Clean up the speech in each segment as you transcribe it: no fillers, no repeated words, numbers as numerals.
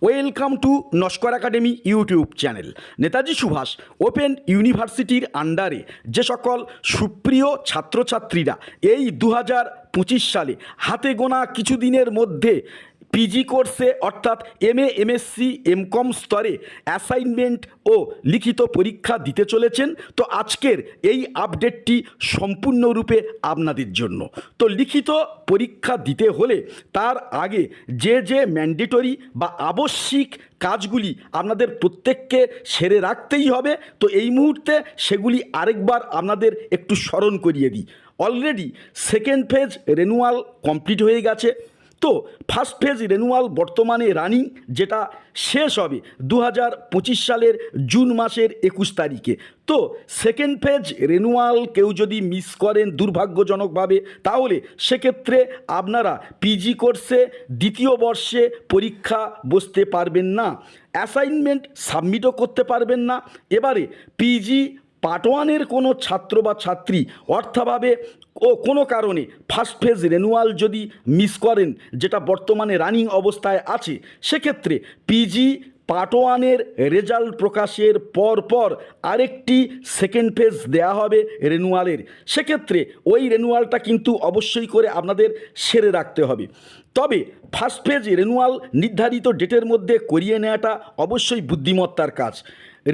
Welcome to Naskar Academy YouTube channel. Netaji Subhash open ইউনিভার্সিটির আন্ডারে যে সকল সুপ্রিয় ছাত্রছাত্রীরা এই 2025 সালে হাতে গোনা কিছুদিনের মধ্যে পিজি কোর্সে অর্থাৎ এমএ এমএসসি এমকম স্তরে অ্যাসাইনমেন্ট ও লিখিত পরীক্ষা দিতে চলেছেন, তো আজকের এই আপডেটটি সম্পূর্ণরূপে আপনাদের জন্য। তো লিখিত পরীক্ষা দিতে হলে তার আগে যে যে ম্যান্ডেটরি বা আবশ্যিক কাজগুলি আপনাদের প্রত্যেককে সেরে রাখতেই হবে, তো এই মুহূর্তে সেগুলি আরেকবার আপনাদের একটু স্মরণ করিয়ে দিই। Already second phase renewal complete হয়ে গেছে। তো ফার্স্ট ফেজ রেনুয়াল বর্তমানে রানিং, যেটা শেষ হবে 2025 সালের জুন মাসের 21 তারিখে। তো সেকেন্ড ফেজ রেনুয়াল কেউ যদি মিস করেন দুর্ভাগ্যজনকভাবে, তাহলে সেক্ষেত্রে আপনারা পিজি কোর্সে দ্বিতীয় বর্ষে পরীক্ষা বসতে পারবেন না, অ্যাসাইনমেন্ট সাবমিটও করতে পারবেন না। এবারে পিজি পার্ট ওয়ানের কোনো ছাত্র বা ছাত্রী অর্থাভাবে ও কোনো কারণে ফার্স্ট ফেজ রেনুয়াল যদি মিস করেন, যেটা বর্তমানে রানিং অবস্থায় আছে, সেক্ষেত্রে পিজি পার্ট ওয়ানের রেজাল্ট প্রকাশের পর আরেকটি সেকেন্ড ফেজ দেয়া হবে রেনুয়ালের। সেক্ষেত্রে ওই রেনুয়ালটা কিন্তু অবশ্যই করে আপনাদের সেরে রাখতে হবে। তবে ফার্স্ট ফেজ রেনুয়াল নির্ধারিত ডেটের মধ্যে করিয়ে নেওয়াটা অবশ্যই বুদ্ধিমত্তার কাজ।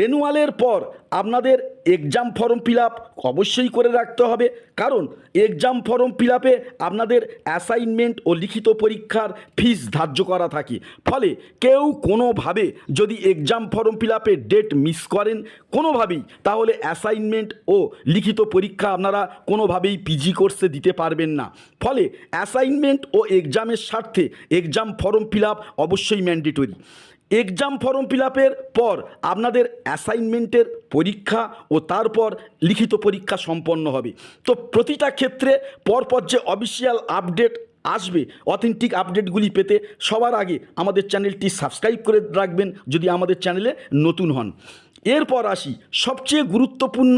রেনুয়ালের পর আপনাদের এক্সাম ফর্ম ফিল আপ অবশ্যই করে রাখতে হবে, কারণ এক্সাম ফর্ম ফিল আপে আপনাদের অ্যাসাইনমেন্ট ও লিখিত পরীক্ষার ফিস ধার্য করা থাকে। ফলে কেউ কোনোভাবে যদি এক্সাম ফর্ম ফিল আপে ডেট মিস করেন কোনোভাবেই, তাহলে অ্যাসাইনমেন্ট ও লিখিত পরীক্ষা আপনারা কোনোভাবেই পিজি কোর্সে দিতে পারবেন না। ফলে অ্যাসাইনমেন্ট ও এক্সামের স্বার্থে এক্সাম ফর্ম ফিল আপ অবশ্যই ম্যান্ডেটরি। এক্সাম ফর্ম ফিল আপের পর আপনাদের অ্যাসাইনমেন্টের পরীক্ষা ও তারপর লিখিত পরীক্ষা সম্পন্ন হবে। তো প্রতিটা ক্ষেত্রে পরপর যে অফিসিয়াল আপডেট আসবে, অথেন্টিক আপডেটগুলি পেতে সবার আগে আমাদের চ্যানেলটি সাবস্ক্রাইব করে রাখবেন যদি আমাদের চ্যানেলে নতুন হন। এরপর আসি সবচেয়ে গুরুত্বপূর্ণ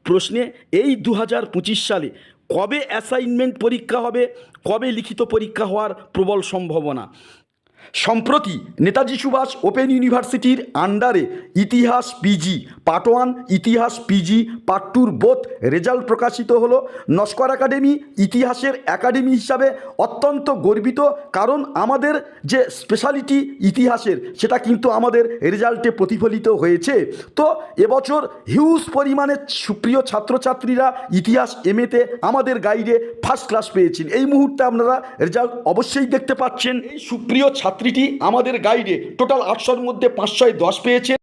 প্রশ্নে। এই 2025 সালে কবে অ্যাসাইনমেন্ট পরীক্ষা হবে, কবে লিখিত পরীক্ষা হওয়ার প্রবল সম্ভাবনা? সম্প্রতি নেতাজি সুভাষ ওপেন ইউনিভার্সিটির আন্ডারে ইতিহাস পিজি পার্ট ওয়ান, ইতিহাস পিজি পার্ট টুর বোথ রেজাল্ট প্রকাশিত হলো। নস্কর একাডেমি ইতিহাসের একাডেমি হিসাবে অত্যন্ত গর্বিত, কারণ আমাদের যে স্পেশালিটি ইতিহাসের সেটা কিন্তু আমাদের রেজাল্টে প্রতিফলিত হয়েছে। তো এবছর হিউজ পরিমাণে সুপ্রিয় ছাত্রছাত্রীরা ইতিহাস এমএতে আমাদের গাইডে ফার্স্ট ক্লাস পেয়েছেন। এই মুহূর্তে আপনারা রেজাল্ট অবশ্যই দেখতে পাচ্ছেন। এই সুপ্রিয় ছাত্রীটি আমাদের গাইডে টোটাল 800-র মধ্যে 510 পেয়েছে।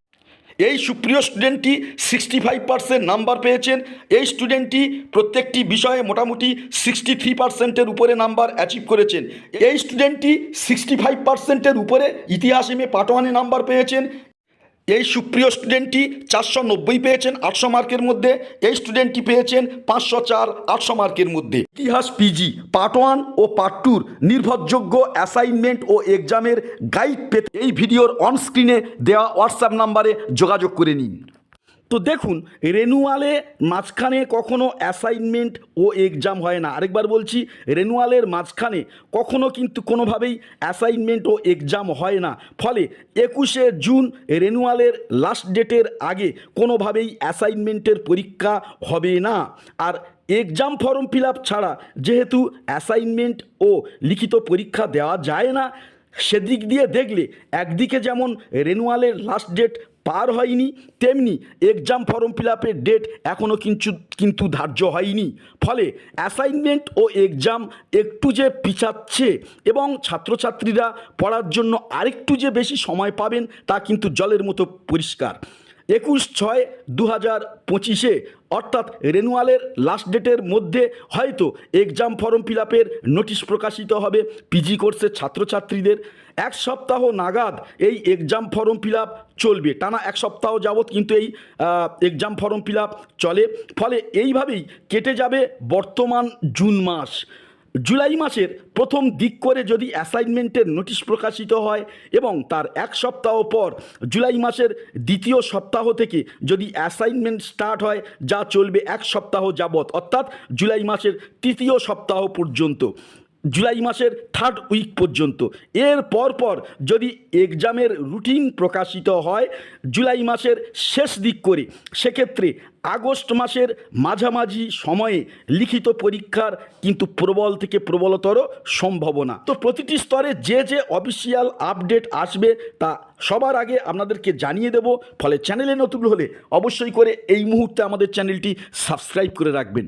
এই সুপ্রিয় স্টুডেন্টটি 65% নাম্বার পেয়েছেন। এই স্টুডেন্টটি প্রত্যেকটি বিষয়ে মোটামুটি 63%-এর উপরে নাম্বার অ্যাচিভ করেছেন। এই স্টুডেন্টটি 65%-এর উপরে ইতিহাস এমএ পার্ট ওয়ানে নাম্বার পেয়েছেন। এই সুপ্রিয় স্টুডেন্টটি 490 পেয়েছেন 800 মার্কের মধ্যে। এই স্টুডেন্টটি পেয়েছেন 504 800 মার্কের মধ্যে। ইতিহাস পিজি পার্ট ওয়ান ও পার্ট টুর নির্ভরযোগ্য অ্যাসাইনমেন্ট ও এক্সামের গাইড পেতে এই ভিডিওর অনস্ক্রিনে দেওয়া হোয়াটসঅ্যাপ নাম্বারে যোগাযোগ করে নিন। তো দেখুন, রেনুয়ালে মাঝখানে কখনো অ্যাসাইনমেন্ট ও এক্সাম হয় না। আরেকবার বলছি, রেনুয়ালের মাঝখানে কখনো কিন্তু কোনোভাবেই অ্যাসাইনমেন্ট ও এক্সাম হয় না। ফলে 21শে জুন রেনুয়ালের লাস্ট ডেটের আগে কোনোভাবেই অ্যাসাইনমেন্টের পরীক্ষা হবে না। আর এক্সাম ফর্ম ফিল আপ ছাড়া যেহেতু অ্যাসাইনমেন্ট ও লিখিত পরীক্ষা দেওয়া যায় না, সেদিক দিয়ে দেখলে একদিকে যেমন রেনুয়ালের লাস্ট ডেট পার হয়নি, তেমনি এক্সাম ফর্ম ফিল আপের ডেট এখনও কিন্তু ধার্য হয়নি। ফলে অ্যাসাইনমেন্ট ও এক্সাম একটু যে পিছাচ্ছে এবং ছাত্রছাত্রীরা পড়ার জন্য আরেকটু যে বেশি সময় পাবেন তা কিন্তু জলের মতো পরিষ্কার। 21/6/2025 অর্থাৎ রেনুয়ালের লাস্ট ডেটের মধ্যে হয়তো এক্সাম ফর্ম ফিল আপের নোটিশ প্রকাশিত হবে পিজি কোর্সের ছাত্রছাত্রীদের। 1 সপ্তাহ নাগাদ এই এক্সাম ফর্ম ফিল আপ চলবে, টানা 1 সপ্তাহ যাবৎ কিন্তু এই এক্সাম ফর্ম ফিল আপ চলে। ফলে এইভাবেই কেটে যাবে বর্তমান জুন মাস। জুলাই মাসের প্রথম দিক করে যদি অ্যাসাইনমেন্টের নোটিশ প্রকাশিত হয় এবং তার 1 সপ্তাহ পর জুলাই মাসের দ্বিতীয় সপ্তাহ থেকে যদি অ্যাসাইনমেন্ট স্টার্ট হয়, যা চলবে 1 সপ্তাহ যাবৎ, অর্থাৎ জুলাই মাসের তৃতীয় সপ্তাহ পর্যন্ত। জুলাই মাসের 3rd উইক পর্যন্ত। এর পর যদি এক্সামের রুটিন প্রকাশিত হয় জুলাই মাসের শেষ দিক করে, সেক্ষেত্রে আগস্ট মাসের মাঝামাঝি সময়ে লিখিত পরীক্ষার কিন্তু প্রবল থেকে প্রবলতর সম্ভাবনা। তো প্রতিটি স্তরে যে অফিসিয়াল আপডেট আসবে তা সবার আগে আপনাদেরকে জানিয়ে দেব। ফলে চ্যানেলে নতুন হলে অবশ্যই করে এই মুহূর্তে আমাদের চ্যানেলটি সাবস্ক্রাইব করে রাখবেন।